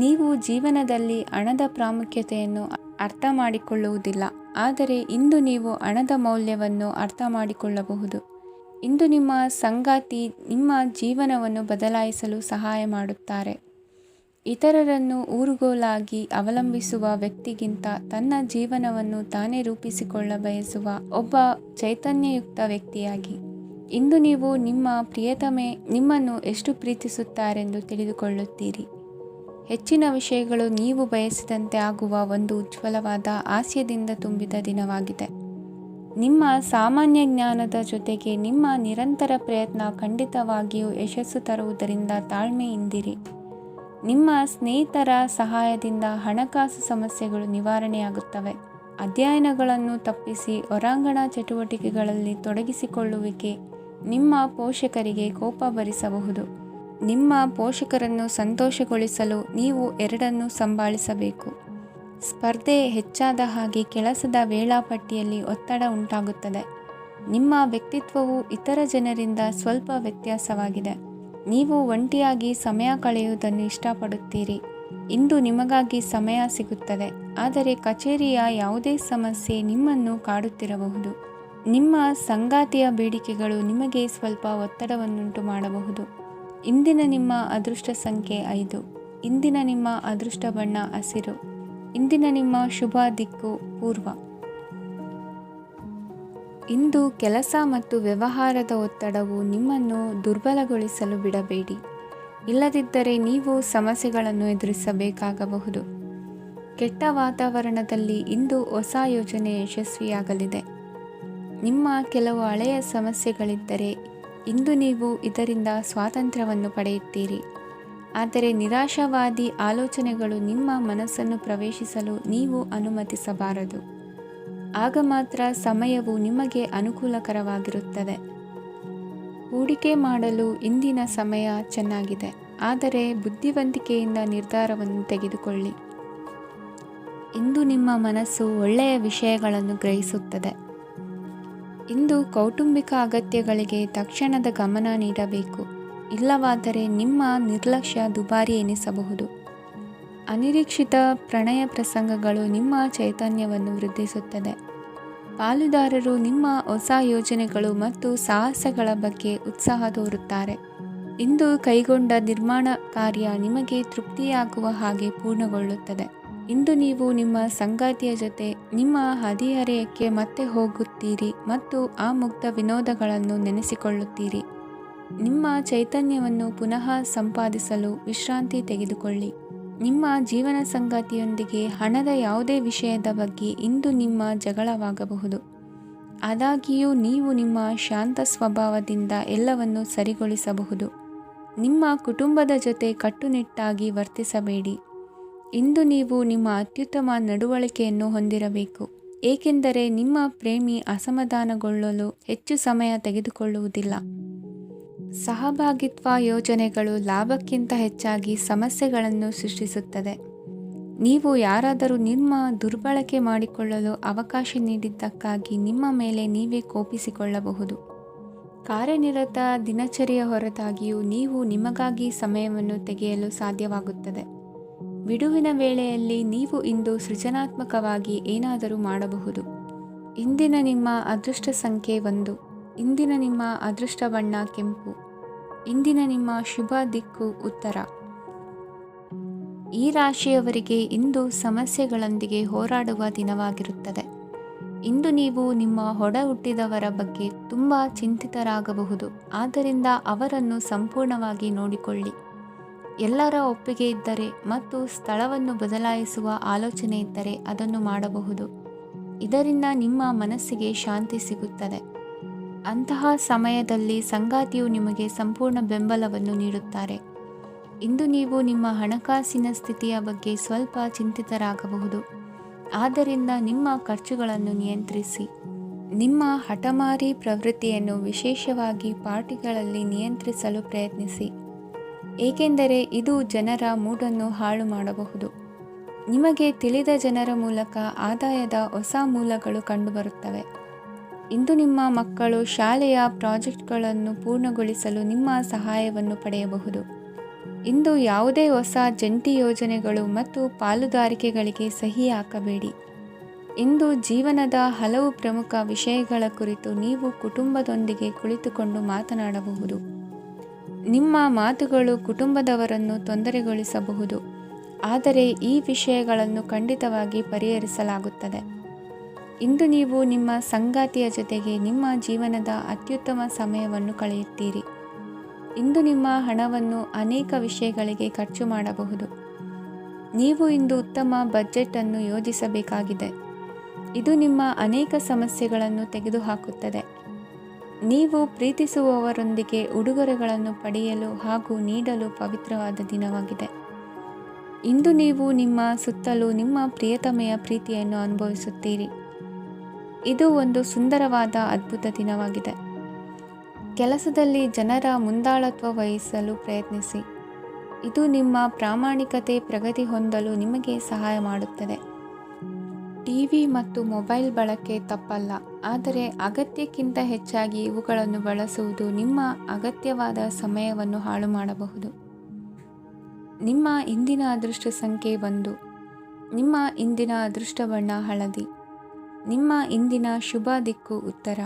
ನೀವು ಜೀವನದಲ್ಲಿ ಹಣದ ಪ್ರಾಮುಖ್ಯತೆಯನ್ನು ಅರ್ಥ ಮಾಡಿಕೊಳ್ಳುವುದಿಲ್ಲ, ಆದರೆ ಇಂದು ನೀವು ಹಣದ ಮೌಲ್ಯವನ್ನು ಅರ್ಥ ಮಾಡಿಕೊಳ್ಳಬಹುದು. ಇಂದು ನಿಮ್ಮ ಸಂಗಾತಿ ನಿಮ್ಮ ಜೀವನವನ್ನು ಬದಲಾಯಿಸಲು ಸಹಾಯ ಮಾಡುತ್ತಾರೆ. ಇತರರನ್ನು ಊರುಗೋಲಾಗಿ ಅವಲಂಬಿಸುವ ವ್ಯಕ್ತಿಗಿಂತ ತನ್ನ ಜೀವನವನ್ನು ತಾನೇ ರೂಪಿಸಿಕೊಳ್ಳ ಬಯಸುವ ಒಬ್ಬ ಚೈತನ್ಯಯುಕ್ತ ವ್ಯಕ್ತಿಯಾಗಿ. ಇಂದು ನೀವು ನಿಮ್ಮ ಪ್ರಿಯತಮೆ ನಿಮ್ಮನ್ನು ಎಷ್ಟು ಪ್ರೀತಿಸುತ್ತಾರೆಂದು ತಿಳಿದುಕೊಳ್ಳುತ್ತೀರಿ. ಹೆಚ್ಚಿನ ವಿಷಯಗಳು ನೀವು ಬಯಸಿದಂತೆ ಆಗುವ ಒಂದು ಉಜ್ವಲವಾದ ಹಾಸ್ಯದಿಂದ ತುಂಬಿದ ದಿನವಾಗಿದೆ. ನಿಮ್ಮ ಸಾಮಾನ್ಯ ಜ್ಞಾನದ ಜೊತೆಗೆ ನಿಮ್ಮ ನಿರಂತರ ಪ್ರಯತ್ನ ಖಂಡಿತವಾಗಿಯೂ ಯಶಸ್ಸು ತರುವುದರಿಂದ ತಾಳ್ಮೆಯಿಂದಿರಿ. ನಿಮ್ಮ ಸ್ನೇಹಿತರ ಸಹಾಯದಿಂದ ಹಣಕಾಸು ಸಮಸ್ಯೆಗಳು ನಿವಾರಣೆಯಾಗುತ್ತವೆ. ಅಧ್ಯಯನಗಳನ್ನು ತಪ್ಪಿಸಿ ಹೊರಾಂಗಣ ಚಟುವಟಿಕೆಗಳಲ್ಲಿ ತೊಡಗಿಸಿಕೊಳ್ಳುವಿಕೆ ನಿಮ್ಮ ಪೋಷಕರಿಗೆ ಕೋಪ ಭರಿಸಬಹುದು. ನಿಮ್ಮ ಪೋಷಕರನ್ನು ಸಂತೋಷಗೊಳಿಸಲು ನೀವು ಎರಡನ್ನೂ ಸಂಭಾಳಿಸಬೇಕು. ಸ್ಪರ್ಧೆ ಹೆಚ್ಚಾದ ಹಾಗೆ ಕೆಲಸದ ವೇಳಾಪಟ್ಟಿಯಲ್ಲಿ ಒತ್ತಡ ಉಂಟಾಗುತ್ತದೆ. ನಿಮ್ಮ ವ್ಯಕ್ತಿತ್ವವು ಇತರ ಜನರಿಂದ ಸ್ವಲ್ಪ ವ್ಯತ್ಯಾಸವಾಗಿದೆ. ನೀವು ಒಂಟಿಯಾಗಿ ಸಮಯ ಕಳೆಯುವುದನ್ನು ಇಷ್ಟಪಡುತ್ತೀರಿ. ಇಂದು ನಿಮಗಾಗಿ ಸಮಯ ಸಿಗುತ್ತದೆ, ಆದರೆ ಕಚೇರಿಯ ಯಾವುದೇ ಸಮಸ್ಯೆ ನಿಮ್ಮನ್ನು ಕಾಡುತ್ತಿರಬಹುದು. ನಿಮ್ಮ ಸಂಗಾತಿಯ ಬೇಡಿಕೆಗಳು ನಿಮಗೆ ಸ್ವಲ್ಪ ಒತ್ತಡವನ್ನುಂಟು ಮಾಡಬಹುದು. ಇಂದಿನ ನಿಮ್ಮ ಅದೃಷ್ಟ ಸಂಖ್ಯೆ 5. ಇಂದಿನ ನಿಮ್ಮ ಅದೃಷ್ಟ ಬಣ್ಣ ಹಸಿರು. ಇಂದಿನ ನಿಮ್ಮ ಶುಭ ದಿಕ್ಕು ಪೂರ್ವ. ಇಂದು ಕೆಲಸ ಮತ್ತು ವ್ಯವಹಾರದ ಒತ್ತಡವು ನಿಮ್ಮನ್ನು ದುರ್ಬಲಗೊಳಿಸಲು ಬಿಡಬೇಡಿ. ಇಲ್ಲದಿದ್ದರೆ ನೀವು ಸಮಸ್ಯೆಗಳನ್ನು ಎದುರಿಸಬೇಕಾಗಬಹುದು. ಕೆಟ್ಟ ವಾತಾವರಣದಲ್ಲಿ ಇಂದು ಹೊಸ ಯೋಜನೆ ಯಶಸ್ವಿಯಾಗಲಿದೆ. ನಿಮ್ಮ ಕೆಲವು ಹಳೆಯ ಸಮಸ್ಯೆಗಳಿದ್ದರೆ ಇಂದು ನೀವು ಇದರಿಂದ ಸ್ವಾತಂತ್ರ್ಯವನ್ನು ಪಡೆಯುತ್ತೀರಿ. ಆದರೆ ನಿರಾಶಾವಾದಿ ಆಲೋಚನೆಗಳು ನಿಮ್ಮ ಮನಸ್ಸನ್ನು ಪ್ರವೇಶಿಸಲು ನೀವು ಅನುಮತಿಸಬಾರದು. ಆಗ ಮಾತ್ರ ಸಮಯವು ನಿಮಗೆ ಅನುಕೂಲಕರವಾಗಿರುತ್ತದೆ. ಹೂಡಿಕೆ ಮಾಡಲು ಇಂದಿನ ಸಮಯ ಚೆನ್ನಾಗಿದೆ, ಆದರೆ ಬುದ್ಧಿವಂತಿಕೆಯಿಂದ ನಿರ್ಧಾರವನ್ನು ತೆಗೆದುಕೊಳ್ಳಿ. ಇಂದು ನಿಮ್ಮ ಮನಸ್ಸು ಒಳ್ಳೆಯ ವಿಷಯಗಳನ್ನು ಗ್ರಹಿಸುತ್ತದೆ. ಇಂದು ಕೌಟುಂಬಿಕ ಅಗತ್ಯಗಳಿಗೆ ತಕ್ಷಣದ ಗಮನ ನೀಡಬೇಕು. ಇಲ್ಲವಾದರೆ ನಿಮ್ಮ ನಿರ್ಲಕ್ಷ್ಯ ದುಬಾರಿ ಎನಿಸಬಹುದು. ಅನಿರೀಕ್ಷಿತ ಪ್ರಣಯ ಪ್ರಸಂಗಗಳು ನಿಮ್ಮ ಚೈತನ್ಯವನ್ನು ವೃದ್ಧಿಸುತ್ತದೆ. ಪಾಲುದಾರರು ನಿಮ್ಮ ಹೊಸ ಯೋಜನೆಗಳು ಮತ್ತು ಸಾಹಸಗಳ ಬಗ್ಗೆ ಉತ್ಸಾಹ ತೋರುತ್ತಾರೆ. ಇಂದು ಕೈಗೊಂಡ ನಿರ್ಮಾಣ ಕಾರ್ಯ ನಿಮಗೆ ತೃಪ್ತಿಯಾಗುವ ಹಾಗೆ ಪೂರ್ಣಗೊಳ್ಳುತ್ತದೆ. ಇಂದು ನೀವು ನಿಮ್ಮ ಸಂಗಾತಿಯ ಜೊತೆ ನಿಮ್ಮ ಹದಿಹರೆಯಕ್ಕೆ ಮತ್ತೆ ಹೋಗುತ್ತೀರಿ ಮತ್ತು ಆ ಮುಗ್ಧ ವಿನೋದಗಳನ್ನು ನೆನೆಸಿಕೊಳ್ಳುತ್ತೀರಿ. ನಿಮ್ಮ ಚೈತನ್ಯವನ್ನು ಪುನಃ ಸಂಪಾದಿಸಲು ವಿಶ್ರಾಂತಿ ತೆಗೆದುಕೊಳ್ಳಿ. ನಿಮ್ಮ ಜೀವನ ಸಂಗಾತಿಯೊಂದಿಗೆ ಹಣದ ಯಾವುದೇ ವಿಷಯದ ಬಗ್ಗೆ ಇಂದು ನಿಮ್ಮ ಜಗಳವಾಗಬಹುದು. ಆದಾಗ್ಯೂ ನೀವು ನಿಮ್ಮ ಶಾಂತ ಸ್ವಭಾವದಿಂದ ಎಲ್ಲವನ್ನು ಸರಿಗೊಳಿಸಬಹುದು. ನಿಮ್ಮ ಕುಟುಂಬದ ಜೊತೆ ಕಟ್ಟುನಿಟ್ಟಾಗಿ ವರ್ತಿಸಬೇಡಿ. ಇಂದು ನೀವು ನಿಮ್ಮ ಅತ್ಯುತ್ತಮ ನಡವಳಿಕೆಯನ್ನು ಹೊಂದಿರಬೇಕು, ಏಕೆಂದರೆ ನಿಮ್ಮ ಪ್ರೇಮಿ ಅಸಮಾಧಾನಗೊಳ್ಳಲು ಹೆಚ್ಚು ಸಮಯ ತೆಗೆದುಕೊಳ್ಳುವುದಿಲ್ಲ. ಸಹಭಾಗಿತ್ವ ಯೋಜನೆಗಳು ಲಾಭಕ್ಕಿಂತ ಹೆಚ್ಚಾಗಿ ಸಮಸ್ಯೆಗಳನ್ನು ಸೃಷ್ಟಿಸುತ್ತದೆ. ನೀವು ಯಾರಾದರೂ ನಿಮ್ಮ ದುರ್ಬಳಕೆ ಮಾಡಿಕೊಳ್ಳಲು ಅವಕಾಶ ನೀಡಿದ್ದಕ್ಕಾಗಿ ನಿಮ್ಮ ಮೇಲೆ ನೀವೇ ಕೋಪಿಸಿಕೊಳ್ಳಬಹುದು. ಕಾರ್ಯನಿರತ ದಿನಚರಿಯ ಹೊರತಾಗಿಯೂ ನೀವು ನಿಮಗಾಗಿ ಸಮಯವನ್ನು ತೆಗೆಯಲು ಸಾಧ್ಯವಾಗುತ್ತದೆ. ಬಿಡುವಿನ ವೇಳೆಯಲ್ಲಿ ನೀವು ಇಂದು ಸೃಜನಾತ್ಮಕವಾಗಿ ಏನಾದರೂ ಮಾಡಬಹುದು. ಇಂದಿನ ನಿಮ್ಮ ಅದೃಷ್ಟ ಸಂಖ್ಯೆ 1. ಇಂದಿನ ನಿಮ್ಮ ಅದೃಷ್ಟ ಬಣ್ಣ ಕೆಂಪು. ಇಂದಿನ ನಿಮ್ಮ ಶುಭ ದಿಕ್ಕು ಉತ್ತರ. ಈ ರಾಶಿಯವರಿಗೆ ಇಂದು ಸಮಸ್ಯೆಗಳೊಂದಿಗೆ ಹೋರಾಡುವ ದಿನವಾಗಿರುತ್ತದೆ. ಇಂದು ನೀವು ನಿಮ್ಮ ಒಡ ಹುಟ್ಟಿದವರ ಬಗ್ಗೆ ತುಂಬ ಚಿಂತಿತರಾಗಬಹುದು. ಆದ್ದರಿಂದ ಅವರನ್ನು ಸಂಪೂರ್ಣವಾಗಿ ನೋಡಿಕೊಳ್ಳಿ. ಎಲ್ಲರ ಒಪ್ಪಿಗೆ ಇದ್ದರೆ ಮತ್ತು ಸ್ಥಳವನ್ನು ಬದಲಾಯಿಸುವ ಆಲೋಚನೆ ಇದ್ದರೆ ಅದನ್ನು ಮಾಡಬಹುದು. ಇದರಿಂದ ನಿಮ್ಮ ಮನಸ್ಸಿಗೆ ಶಾಂತಿ ಸಿಗುತ್ತದೆ. ಅಂತಹ ಸಮಯದಲ್ಲಿ ಸಂಗಾತಿಯು ನಿಮಗೆ ಸಂಪೂರ್ಣ ಬೆಂಬಲವನ್ನು ನೀಡುತ್ತಾರೆ. ಇಂದು ನೀವು ನಿಮ್ಮ ಹಣಕಾಸಿನ ಸ್ಥಿತಿಯ ಬಗ್ಗೆ ಸ್ವಲ್ಪ ಚಿಂತಿತರಾಗಬಹುದು. ಆದ್ದರಿಂದ ನಿಮ್ಮ ಖರ್ಚುಗಳನ್ನು ನಿಯಂತ್ರಿಸಿ. ನಿಮ್ಮ ಹಠಮಾರಿ ಪ್ರವೃತ್ತಿಯನ್ನು ವಿಶೇಷವಾಗಿ ಪಾರ್ಟಿಗಳಲ್ಲಿ ನಿಯಂತ್ರಿಸಲು ಪ್ರಯತ್ನಿಸಿ, ಏಕೆಂದರೆ ಇದು ಜನರ ಮೂಡನ್ನು ಹಾಳು ಮಾಡಬಹುದು. ನಿಮಗೆ ತಿಳಿದ ಜನರ ಮೂಲಕ ಆದಾಯದ ಹೊಸ ಮೂಲಗಳು ಕಂಡುಬರುತ್ತವೆ. ಇಂದು ನಿಮ್ಮ ಮಕ್ಕಳು ಶಾಲೆಯ ಪ್ರಾಜೆಕ್ಟ್ಗಳನ್ನು ಪೂರ್ಣಗೊಳಿಸಲು ನಿಮ್ಮ ಸಹಾಯವನ್ನು ಪಡೆಯಬಹುದು. ಇಂದು ಯಾವುದೇ ಹೊಸ ಜಂಟಿ ಯೋಜನೆಗಳು ಮತ್ತು ಪಾಲುದಾರಿಕೆಗಳಿಗೆ ಸಹಿ ಹಾಕಬೇಡಿ. ಇಂದು ಜೀವನದ ಹಲವು ಪ್ರಮುಖ ವಿಷಯಗಳ ಕುರಿತು ನೀವು ಕುಟುಂಬದೊಂದಿಗೆ ಕುಳಿತುಕೊಂಡು ಮಾತನಾಡಬಹುದು. ನಿಮ್ಮ ಮಾತುಗಳು ಕುಟುಂಬದವರನ್ನು ತೊಂದರೆಗೊಳಿಸಬಹುದು, ಆದರೆ ಈ ವಿಷಯಗಳನ್ನು ಖಂಡಿತವಾಗಿ ಪರಿಹರಿಸಲಾಗುತ್ತದೆ. ಇಂದು ನೀವು ನಿಮ್ಮ ಸಂಗಾತಿಯ ಜೊತೆಗೆ ನಿಮ್ಮ ಜೀವನದ ಅತ್ಯುತ್ತಮ ಸಮಯವನ್ನು ಕಳೆಯುತ್ತೀರಿ. ಇಂದು ನಿಮ್ಮ ಹಣವನ್ನು ಅನೇಕ ವಿಷಯಗಳಿಗೆ ಖರ್ಚು ಮಾಡಬಹುದು. ನೀವು ಇಂದು ಉತ್ತಮ ಬಜೆಟ್ ಅನ್ನು ಯೋಜಿಸಬೇಕಾಗಿದೆ. ಇದು ನಿಮ್ಮ ಅನೇಕ ಸಮಸ್ಯೆಗಳನ್ನು ತೆಗೆದುಹಾಕುತ್ತದೆ. ನೀವು ಪ್ರೀತಿಸುವವರೊಂದಿಗೆ ಉಡುಗೊರೆಗಳನ್ನು ಪಡೆಯಲು ಹಾಗೂ ನೀಡಲು ಪವಿತ್ರವಾದ ದಿನವಾಗಿದೆ. ಇಂದು ನೀವು ನಿಮ್ಮ ಸುತ್ತಲೂ ನಿಮ್ಮ ಪ್ರಿಯತಮೆಯ ಪ್ರೀತಿಯನ್ನು ಅನುಭವಿಸುತ್ತೀರಿ. ಇದು ಒಂದು ಸುಂದರವಾದ ಅದ್ಭುತ ದಿನವಾಗಿದೆ. ಕೆಲಸದಲ್ಲಿ ಜನರ ಮುಂದಾಳತ್ವ ವಹಿಸಲು ಪ್ರಯತ್ನಿಸಿ. ಇದು ನಿಮ್ಮ ಪ್ರಾಮಾಣಿಕತೆ ಪ್ರಗತಿ ಹೊಂದಲು ನಿಮಗೆ ಸಹಾಯ ಮಾಡುತ್ತದೆ. ಟಿವಿ ಮತ್ತು ಮೊಬೈಲ್ ಬಳಕೆ ತಪ್ಪಲ್ಲ, ಆದರೆ ಅಗತ್ಯಕ್ಕಿಂತ ಹೆಚ್ಚಾಗಿ ಇವುಗಳನ್ನು ಬಳಸುವುದು ನಿಮ್ಮ ಅಗತ್ಯವಾದ ಸಮಯವನ್ನು ಹಾಳು ಮಾಡಬಹುದು. ನಿಮ್ಮ ಇಂದಿನ ಅದೃಷ್ಟ ಸಂಖ್ಯೆ 1. ನಿಮ್ಮ ಇಂದಿನ ಅದೃಷ್ಟ ಬಣ್ಣ ಹಳದಿ. ನಿಮ್ಮ ಇಂದಿನ ಶುಭ ದಿಕ್ಕು ಉತ್ತರ.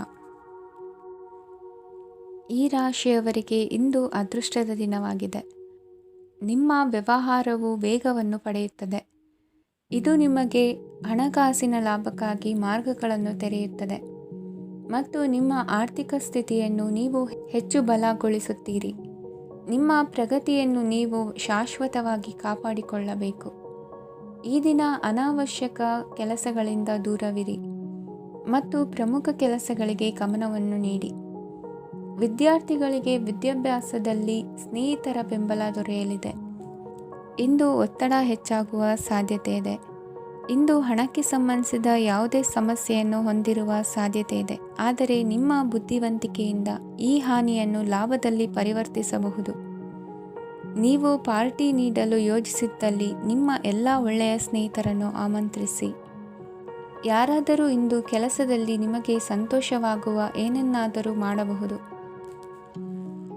ಈ ರಾಶಿಯವರಿಗೆ ಇಂದು ಅದೃಷ್ಟದ ದಿನವಾಗಿದೆ. ನಿಮ್ಮ ವ್ಯವಹಾರವು ವೇಗವನ್ನು ಪಡೆಯುತ್ತದೆ. ಇದು ನಿಮಗೆ ಹಣಕಾಸಿನ ಲಾಭಕ್ಕಾಗಿ ಮಾರ್ಗಗಳನ್ನು ತೆರೆಯುತ್ತದೆ ಮತ್ತು ನಿಮ್ಮ ಆರ್ಥಿಕ ಸ್ಥಿತಿಯನ್ನು ನೀವು ಹೆಚ್ಚು ಬಲಗೊಳಿಸುತ್ತೀರಿ. ನಿಮ್ಮ ಪ್ರಗತಿಯನ್ನು ನೀವು ಶಾಶ್ವತವಾಗಿ ಕಾಪಾಡಿಕೊಳ್ಳಬೇಕು. ಈ ದಿನ ಅನಾವಶ್ಯಕ ಕೆಲಸಗಳಿಂದ ದೂರವಿರಿ ಮತ್ತು ಪ್ರಮುಖ ಕೆಲಸಗಳಿಗೆ ಗಮನವನ್ನು ನೀಡಿ. ವಿದ್ಯಾರ್ಥಿಗಳಿಗೆ ವಿದ್ಯಾಭ್ಯಾಸದಲ್ಲಿ ಸ್ನೇಹಿತರ ಬೆಂಬಲ ದೊರೆಯಲಿದೆ. ಇಂದು ಒತ್ತಡ ಹೆಚ್ಚಾಗುವ ಸಾಧ್ಯತೆ ಇದೆ. ಇಂದು ಹಣಕ್ಕೆ ಸಂಬಂಧಿಸಿದ ಯಾವುದೇ ಸಮಸ್ಯೆಯನ್ನು ಹೊಂದಿರುವ ಸಾಧ್ಯತೆ ಇದೆ, ಆದರೆ ನಿಮ್ಮ ಬುದ್ಧಿವಂತಿಕೆಯಿಂದ ಈ ಹಾನಿಯನ್ನು ಲಾಭದಲ್ಲಿ ಪರಿವರ್ತಿಸಬಹುದು. ನೀವು ಪಾರ್ಟಿ ನೀಡಲು ಯೋಜಿಸಿದ್ದಲ್ಲಿ ನಿಮ್ಮ ಎಲ್ಲ ಒಳ್ಳೆಯ ಸ್ನೇಹಿತರನ್ನು ಆಮಂತ್ರಿಸಿ. ಯಾರಾದರೂ ಇಂದು ಕೆಲಸದಲ್ಲಿ ನಿಮಗೆ ಸಂತೋಷವಾಗುವ ಏನನ್ನಾದರೂ ಮಾಡಬಹುದು.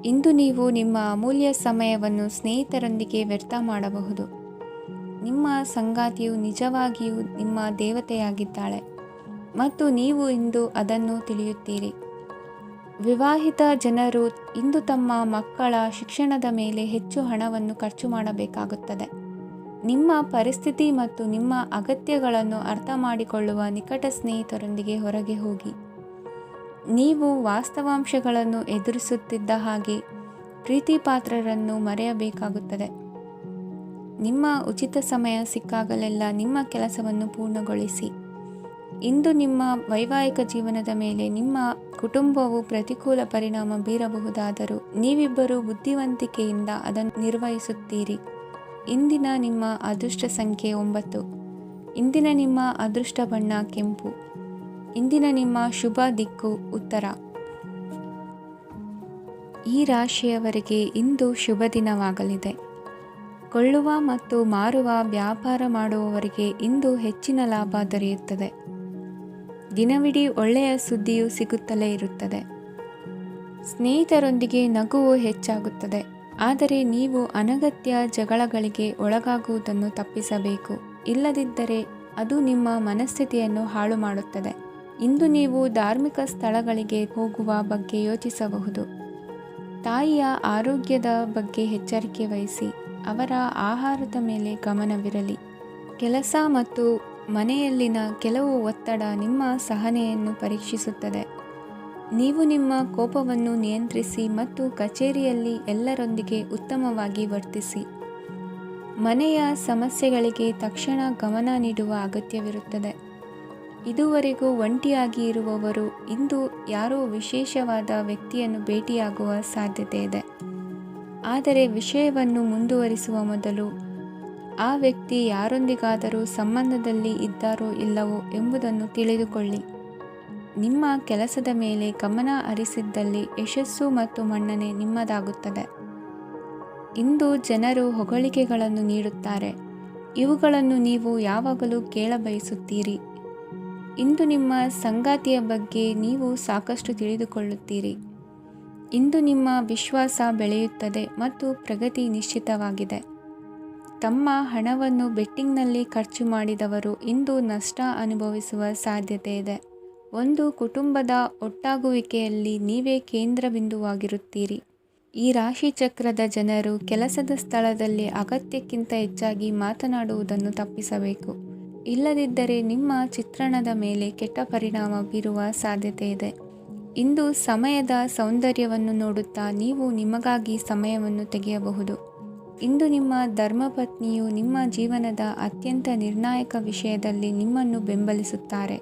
ಇಂದು ನೀವು ನಿಮ್ಮ ಅಮೂಲ್ಯ ಸಮಯವನ್ನು ಸ್ನೇಹಿತರೊಂದಿಗೆ ವ್ಯರ್ಥ ಮಾಡಬಹುದು. ನಿಮ್ಮ ಸಂಗಾತಿಯು ನಿಜವಾಗಿಯೂ ನಿಮ್ಮ ದೇವತೆಯಾಗಿದ್ದಾಳೆ ಮತ್ತು ನೀವು ಇಂದು ಅದನ್ನು ತಿಳಿಯುತ್ತೀರಿ. ವಿವಾಹಿತ ಜನರು ಇಂದು ತಮ್ಮ ಮಕ್ಕಳ ಶಿಕ್ಷಣದ ಮೇಲೆ ಹೆಚ್ಚು ಹಣವನ್ನು ಖರ್ಚು ಮಾಡಬೇಕಾಗುತ್ತದೆ. ನಿಮ್ಮ ಪರಿಸ್ಥಿತಿ ಮತ್ತು ನಿಮ್ಮ ಅಗತ್ಯಗಳನ್ನು ಅರ್ಥ ಮಾಡಿಕೊಳ್ಳುವ ನಿಕಟ ಸ್ನೇಹಿತರೊಂದಿಗೆ ಹೊರಗೆ ಹೋಗಿ. ನೀವು ವಾಸ್ತವಾಂಶಗಳನ್ನು ಎದುರಿಸುತ್ತಿದ್ದ ಹಾಗೆ ಪ್ರೀತಿಪಾತ್ರರನ್ನು ಮರೆಯಬೇಕಾಗುತ್ತದೆ. ನಿಮ್ಮ ಉಚಿತ ಸಮಯ ಸಿಕ್ಕಾಗಲೆಲ್ಲ ನಿಮ್ಮ ಕೆಲಸವನ್ನು ಪೂರ್ಣಗೊಳಿಸಿ. ಇಂದು ನಿಮ್ಮ ವೈವಾಹಿಕ ಜೀವನದ ಮೇಲೆ ನಿಮ್ಮ ಕುಟುಂಬವು ಪ್ರತಿಕೂಲ ಪರಿಣಾಮ ಬೀರಬಹುದಾದರೂ ನೀವಿಬ್ಬರು ಬುದ್ಧಿವಂತಿಕೆಯಿಂದ ಅದನ್ನು ನಿರ್ವಹಿಸುತ್ತೀರಿ. ಇಂದಿನ ನಿಮ್ಮ ಅದೃಷ್ಟ ಸಂಖ್ಯೆ 9. ಇಂದಿನ ನಿಮ್ಮ ಅದೃಷ್ಟ ಬಣ್ಣ ಕೆಂಪು. ಇಂದಿನ ನಿಮ್ಮ ಶುಭ ದಿಕ್ಕು ಉತ್ತರ. ಈ ರಾಶಿಯವರಿಗೆ ಇಂದು ಶುಭ ದಿನವಾಗಲಿದೆ. ಕೊಳ್ಳುವ ಮತ್ತು ಮಾರುವ ವ್ಯಾಪಾರ ಮಾಡುವವರಿಗೆ ಇಂದು ಹೆಚ್ಚಿನ ಲಾಭ ದೊರೆಯುತ್ತದೆ. ದಿನವಿಡೀ ಒಳ್ಳೆಯ ಸುದ್ದಿಯು ಸಿಗುತ್ತಲೇ ಇರುತ್ತದೆ. ಸ್ನೇಹಿತರೊಂದಿಗೆ ನಗುವು ಹೆಚ್ಚಾಗುತ್ತದೆ. ಆದರೆ ನೀವು ಅನಗತ್ಯ ಜಗಳಗಳಿಗೆ ಒಳಗಾಗುವುದನ್ನು ತಪ್ಪಿಸಬೇಕು. ಇಲ್ಲದಿದ್ದರೆ ಅದು ನಿಮ್ಮ ಮನಸ್ಥಿತಿಯನ್ನು ಹಾಳು ಮಾಡುತ್ತದೆ. ಇಂದು ನೀವು ಧಾರ್ಮಿಕ ಸ್ಥಳಗಳಿಗೆ ಹೋಗುವ ಬಗ್ಗೆ ಯೋಚಿಸಬಹುದು. ತಾಯಿಯ ಆರೋಗ್ಯದ ಬಗ್ಗೆ ಎಚ್ಚರಿಕೆ ವಹಿಸಿ. ಅವರ ಆಹಾರದ ಮೇಲೆ ಗಮನವಿರಲಿ. ಕೆಲಸ ಮತ್ತು ಮನೆಯಲ್ಲಿನ ಕೆಲವು ಒತ್ತಡ ನಿಮ್ಮ ಸಹನೆಯನ್ನು ಪರೀಕ್ಷಿಸುತ್ತದೆ. ನೀವು ನಿಮ್ಮ ಕೋಪವನ್ನು ನಿಯಂತ್ರಿಸಿ ಮತ್ತು ಕಚೇರಿಯಲ್ಲಿ ಎಲ್ಲರೊಂದಿಗೆ ಉತ್ತಮವಾಗಿ ವರ್ತಿಸಿ. ಮನೆಯ ಸಮಸ್ಯೆಗಳಿಗೆ ತಕ್ಷಣ ಗಮನ ನೀಡುವ ಅಗತ್ಯವಿರುತ್ತದೆ. ಇದುವರೆಗೂ ಒಂಟಿಯಾಗಿ ಇರುವವರು ಇಂದು ಯಾರೋ ವಿಶೇಷವಾದ ವ್ಯಕ್ತಿಯನ್ನು ಭೇಟಿಯಾಗುವ ಸಾಧ್ಯತೆ ಇದೆ. ಆದರೆ ವಿಷಯವನ್ನು ಮುಂದುವರಿಸುವ ಮೊದಲು ಆ ವ್ಯಕ್ತಿ ಯಾರೊಂದಿಗಾದರೂ ಸಂಬಂಧದಲ್ಲಿ ಇದ್ದಾರೋ ಇಲ್ಲವೋ ಎಂಬುದನ್ನು ತಿಳಿದುಕೊಳ್ಳಿ. ನಿಮ್ಮ ಕೆಲಸದ ಮೇಲೆ ಗಮನ ಹರಿಸಿದ್ದಲ್ಲಿ ಯಶಸ್ಸು ಮತ್ತು ಮನ್ನಣೆ ನಿಮ್ಮದಾಗುತ್ತದೆ. ಇಂದು ಜನರು ಹೊಗಳಿಕೆಗಳನ್ನು ನೀಡುತ್ತಾರೆ. ಇವುಗಳನ್ನು ನೀವು ಯಾವಾಗಲೂ ಕೇಳಬಯಸುತ್ತೀರಿ. ಇಂದು ನಿಮ್ಮ ಸಂಗಾತಿಯ ಬಗ್ಗೆ ನೀವು ಸಾಕಷ್ಟು ತಿಳಿದುಕೊಳ್ಳುತ್ತೀರಿ. ಇಂದು ನಿಮ್ಮ ವಿಶ್ವಾಸ ಬೆಳೆಯುತ್ತದೆ ಮತ್ತು ಪ್ರಗತಿ ನಿಶ್ಚಿತವಾಗಿದೆ. ತಮ್ಮ ಹಣವನ್ನು ಬೆಟ್ಟಿಂಗ್ನಲ್ಲಿ ಖರ್ಚು ಮಾಡಿದವರು ಇಂದು ನಷ್ಟ ಅನುಭವಿಸುವ ಸಾಧ್ಯತೆ ಇದೆ. ಒಂದು ಕುಟುಂಬದ ಒಟ್ಟಾಗುವಿಕೆಯಲ್ಲಿ ನೀವೇ ಕೇಂದ್ರ ಬಿಂದುವಾಗಿರುತ್ತೀರಿ. ಈ ರಾಶಿ ಚಕ್ರದ ಜನರು ಕೆಲಸದ ಸ್ಥಳದಲ್ಲಿ ಅಗತ್ಯಕ್ಕಿಂತ ಹೆಚ್ಚಾಗಿ ಮಾತನಾಡುವುದನ್ನು ತಪ್ಪಿಸಬೇಕು. ಇಲ್ಲದಿದ್ದರೆ ನಿಮ್ಮ ಚಿತ್ರಣದ ಮೇಲೆ ಕೆಟ್ಟ ಪರಿಣಾಮ ಬೀರುವ ಸಾಧ್ಯತೆ ಇದೆ. ಇಂದು ಸಮಯದ ಸೌಂದರ್ಯವನ್ನು ನೋಡುತ್ತಾ ನೀವು ನಿಮಗಾಗಿ ಸಮಯವನ್ನು ತೆಗೆಯಬಹುದು. ಇಂದು ನಿಮ್ಮ ಧರ್ಮಪತ್ನಿಯು ನಿಮ್ಮ ಜೀವನದ ಅತ್ಯಂತ ನಿರ್ಣಾಯಕ ವಿಷಯದಲ್ಲಿ ನಿಮ್ಮನ್ನು ಬೆಂಬಲಿಸುತ್ತಾರೆ.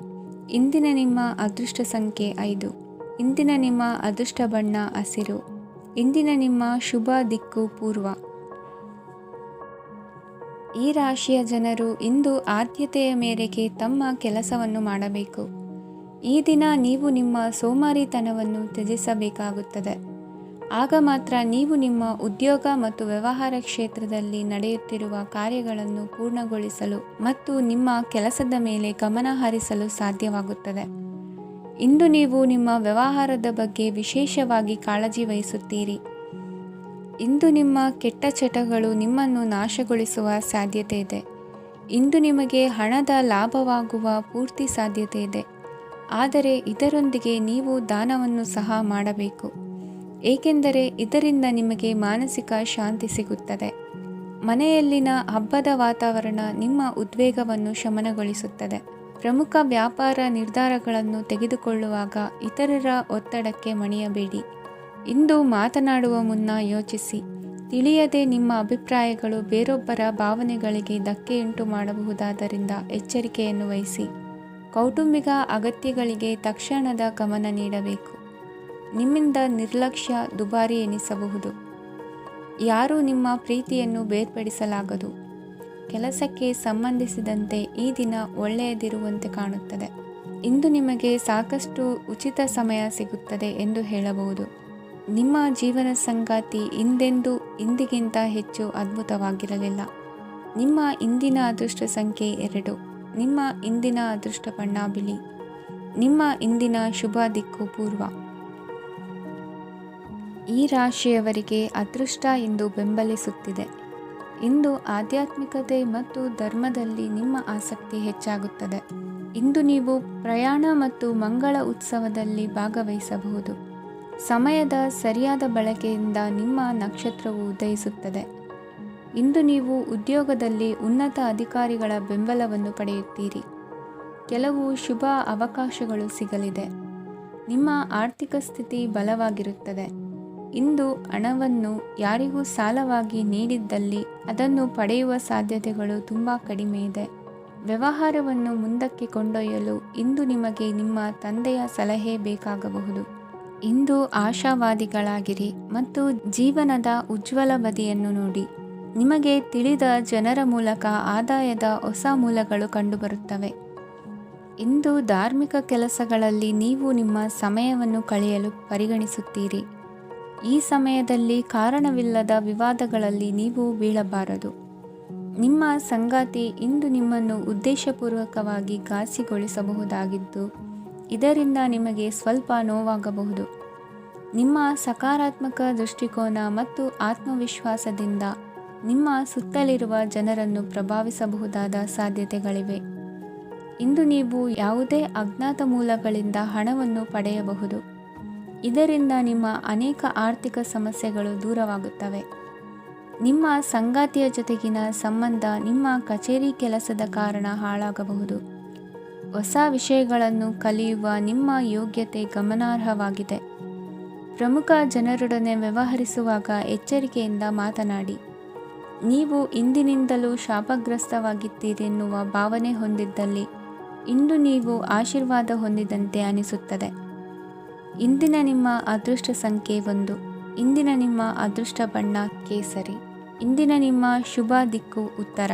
ಇಂದಿನ ನಿಮ್ಮ ಅದೃಷ್ಟ ಸಂಖ್ಯೆ 5. ಇಂದಿನ ನಿಮ್ಮ ಅದೃಷ್ಟ ಬಣ್ಣ ಹಸಿರು. ಇಂದಿನ ನಿಮ್ಮ ಶುಭ ದಿಕ್ಕು ಪೂರ್ವ. ಈ ರಾಶಿಯ ಜನರು ಇಂದು ಆದ್ಯತೆಯ ಮೇರೆಗೆ ತಮ್ಮ ಕೆಲಸವನ್ನು ಮಾಡಬೇಕು. ಈ ದಿನ ನೀವು ನಿಮ್ಮ ಸೋಮಾರಿತನವನ್ನು ತ್ಯಜಿಸಬೇಕಾಗುತ್ತದೆ. ಆಗ ಮಾತ್ರ ನೀವು ನಿಮ್ಮ ಉದ್ಯೋಗ ಮತ್ತು ವ್ಯವಹಾರ ಕ್ಷೇತ್ರದಲ್ಲಿ ನಡೆಯುತ್ತಿರುವ ಕಾರ್ಯಗಳನ್ನು ಪೂರ್ಣಗೊಳಿಸಲು ಮತ್ತು ನಿಮ್ಮ ಕೆಲಸದ ಮೇಲೆ ಗಮನ ಹರಿಸಲು ಸಾಧ್ಯವಾಗುತ್ತದೆ. ಇಂದು ನೀವು ನಿಮ್ಮ ವ್ಯವಹಾರದ ಬಗ್ಗೆ ವಿಶೇಷವಾಗಿ ಕಾಳಜಿ ವಹಿಸುತ್ತೀರಿ. ಇಂದು ನಿಮ್ಮ ಕೆಟ್ಟ ಚಟಗಳು ನಿಮ್ಮನ್ನು ನಾಶಗೊಳಿಸುವ ಸಾಧ್ಯತೆ ಇದೆ. ಇಂದು ನಿಮಗೆ ಹಣದ ಲಾಭವಾಗುವ ಪೂರ್ತಿ ಸಾಧ್ಯತೆ ಇದೆ. ಆದರೆ ಇದರೊಂದಿಗೆ ನೀವು ದಾನವನ್ನು ಸಹ ಮಾಡಬೇಕು, ಏಕೆಂದರೆ ಇದರಿಂದ ನಿಮಗೆ ಮಾನಸಿಕ ಶಾಂತಿ ಸಿಗುತ್ತದೆ. ಮನೆಯಲ್ಲಿನ ಹಬ್ಬದ ವಾತಾವರಣ ನಿಮ್ಮ ಉದ್ವೇಗವನ್ನು ಶಮನಗೊಳಿಸುತ್ತದೆ. ಪ್ರಮುಖ ವ್ಯಾಪಾರ ನಿರ್ಧಾರಗಳನ್ನು ತೆಗೆದುಕೊಳ್ಳುವಾಗ ಇತರರ ಒತ್ತಡಕ್ಕೆ ಮಣಿಯಬೇಡಿ. ಇಂದು ಮಾತನಾಡುವ ಮುನ್ನ ಯೋಚಿಸಿ. ತಿಳಿಯದೆ ನಿಮ್ಮ ಅಭಿಪ್ರಾಯಗಳು ಬೇರೊಬ್ಬರ ಭಾವನೆಗಳಿಗೆ ಧಕ್ಕೆಯುಂಟು ಮಾಡಬಹುದಾದ್ದರಿಂದ ಎಚ್ಚರಿಕೆಯನ್ನು ವಹಿಸಿ. ಕೌಟುಂಬಿಕ ಅಗತ್ಯಗಳಿಗೆ ತಕ್ಷಣದ ಗಮನ ನೀಡಬೇಕು. ನಿಮ್ಮಿಂದ ನಿರ್ಲಕ್ಷ್ಯ ದುಬಾರಿ ಎನಿಸಬಹುದು. ಯಾರೂ ನಿಮ್ಮ ಪ್ರೀತಿಯನ್ನು ಬೇರ್ಪಡಿಸಲಾಗದು. ಕೆಲಸಕ್ಕೆ ಸಂಬಂಧಿಸಿದಂತೆ ಈ ದಿನ ಒಳ್ಳೆಯದಿರುವಂತೆ ಕಾಣುತ್ತದೆ. ಇಂದು ನಿಮಗೆ ಸಾಕಷ್ಟು ಉಚಿತ ಸಮಯ ಸಿಗುತ್ತದೆ ಎಂದು ಹೇಳಬಹುದು. ನಿಮ್ಮ ಜೀವನ ಸಂಗಾತಿ ಇಂದಿಗಿಂತ ಹೆಚ್ಚು ಅದ್ಭುತವಾಗಿರಲಿಲ್ಲ. ನಿಮ್ಮ ಇಂದಿನ ಅದೃಷ್ಟ ಸಂಖ್ಯೆ 2. ನಿಮ್ಮ ಇಂದಿನ ಅದೃಷ್ಟ ಬಣ್ಣ ಬಿಳಿ. ನಿಮ್ಮ ಇಂದಿನ ಶುಭ ದಿಕ್ಕು ಪೂರ್ವ. ಈ ರಾಶಿಯವರಿಗೆ ಅದೃಷ್ಟ ಇಂದು ಬೆಂಬಲಿಸುತ್ತಿದೆ. ಇಂದು ಆಧ್ಯಾತ್ಮಿಕತೆ ಮತ್ತು ಧರ್ಮದಲ್ಲಿ ನಿಮ್ಮ ಆಸಕ್ತಿ ಹೆಚ್ಚಾಗುತ್ತದೆ. ಇಂದು ನೀವು ಪ್ರಯಾಣ ಮತ್ತು ಮಂಗಳ ಉತ್ಸವದಲ್ಲಿ ಭಾಗವಹಿಸಬಹುದು. ಸಮಯದ ಸರಿಯಾದ ಬಳಕೆಯಿಂದ ನಿಮ್ಮ ನಕ್ಷತ್ರವು ಉದಯಿಸುತ್ತದೆ. ಇಂದು ನೀವು ಉದ್ಯೋಗದಲ್ಲಿ ಉನ್ನತ ಅಧಿಕಾರಿಗಳ ಬೆಂಬಲವನ್ನು ಪಡೆಯುತ್ತೀರಿ. ಕೆಲವು ಶುಭ ಅವಕಾಶಗಳು ಸಿಗಲಿದೆ. ನಿಮ್ಮ ಆರ್ಥಿಕ ಸ್ಥಿತಿ ಬಲವಾಗಿರುತ್ತದೆ. ಇಂದು ಹಣವನ್ನು ಯಾರಿಗೂ ಸಾಲವಾಗಿ ನೀಡಿದ್ದಲ್ಲಿ ಅದನ್ನು ಪಡೆಯುವ ಸಾಧ್ಯತೆಗಳು ತುಂಬ ಕಡಿಮೆ ಇದೆ. ವ್ಯವಹಾರವನ್ನು ಮುಂದಕ್ಕೆ ಕೊಂಡೊಯ್ಯಲು ಇಂದು ನಿಮಗೆ ನಿಮ್ಮ ತಂದೆಯ ಸಲಹೆ ಬೇಕಾಗಬಹುದು. ಇಂದು ಆಶಾವಾದಿಗಳಾಗಿರಿ ಮತ್ತು ಜೀವನದ ಉಜ್ವಲ ಬದಿಯನ್ನು ನೋಡಿ. ನಿಮಗೆ ತಿಳಿದ ಜನರ ಮೂಲಕ ಆದಾಯದ ಹೊಸ ಮೂಲಗಳು ಕಂಡುಬರುತ್ತವೆ. ಇಂದು ಧಾರ್ಮಿಕ ಕೆಲಸಗಳಲ್ಲಿ ನೀವು ನಿಮ್ಮ ಸಮಯವನ್ನು ಕಳೆಯಲು ಪರಿಗಣಿಸುತ್ತೀರಿ. ಈ ಸಮಯದಲ್ಲಿ ಕಾರಣವಿಲ್ಲದ ವಿವಾದಗಳಲ್ಲಿ ನೀವು ಬೀಳಬಾರದು. ನಿಮ್ಮ ಸಂಗಾತಿ ಇಂದು ನಿಮ್ಮನ್ನು ಉದ್ದೇಶಪೂರ್ವಕವಾಗಿ ಘಾಸಿಗೊಳಿಸಬಹುದಾಗಿದ್ದು, ಇದರಿಂದ ನಿಮಗೆ ಸ್ವಲ್ಪ ನೋವಾಗಬಹುದು. ನಿಮ್ಮ ಸಕಾರಾತ್ಮಕ ದೃಷ್ಟಿಕೋನ ಮತ್ತು ಆತ್ಮವಿಶ್ವಾಸದಿಂದ ನಿಮ್ಮ ಸುತ್ತಲಿರುವ ಜನರನ್ನು ಪ್ರಭಾವಿಸಬಹುದಾದ ಸಾಧ್ಯತೆಗಳಿವೆ. ಇಂದು ನೀವು ಯಾವುದೇ ಅಜ್ಞಾತ ಮೂಲಗಳಿಂದ ಹಣವನ್ನು ಪಡೆಯಬಹುದು. ಇದರಿಂದ ನಿಮ್ಮ ಅನೇಕ ಆರ್ಥಿಕ ಸಮಸ್ಯೆಗಳು ದೂರವಾಗುತ್ತವೆ. ನಿಮ್ಮ ಸಂಗಾತಿಯ ಜೊತೆಗಿನ ಸಂಬಂಧ ನಿಮ್ಮ ಕಚೇರಿ ಕೆಲಸದ ಕಾರಣ ಹಾಳಾಗಬಹುದು. ಹೊಸ ವಿಷಯಗಳನ್ನು ಕಲಿಯುವ ನಿಮ್ಮ ಯೋಗ್ಯತೆ ಗಮನಾರ್ಹವಾಗಿದೆ. ಪ್ರಮುಖ ಜನರೊಡನೆ ವ್ಯವಹರಿಸುವಾಗ ಎಚ್ಚರಿಕೆಯಿಂದ ಮಾತನಾಡಿ. ನೀವು ಇಂದಿನಿಂದಲೂ ಶಾಪಗ್ರಸ್ತವಾಗಿದ್ದೀರೆನ್ನುವ ಭಾವನೆ ಹೊಂದಿದ್ದಲ್ಲಿ ಇಂದು ನೀವು ಆಶೀರ್ವಾದ ಹೊಂದಿದಂತೆ ಅನಿಸುತ್ತದೆ. ಇಂದಿನ ನಿಮ್ಮ ಅದೃಷ್ಟ ಸಂಖ್ಯೆ 1. ಇಂದಿನ ನಿಮ್ಮ ಅದೃಷ್ಟ ಬಣ್ಣ ಕೇಸರಿ. ಇಂದಿನ ನಿಮ್ಮ ಶುಭ ದಿಕ್ಕು ಉತ್ತರ.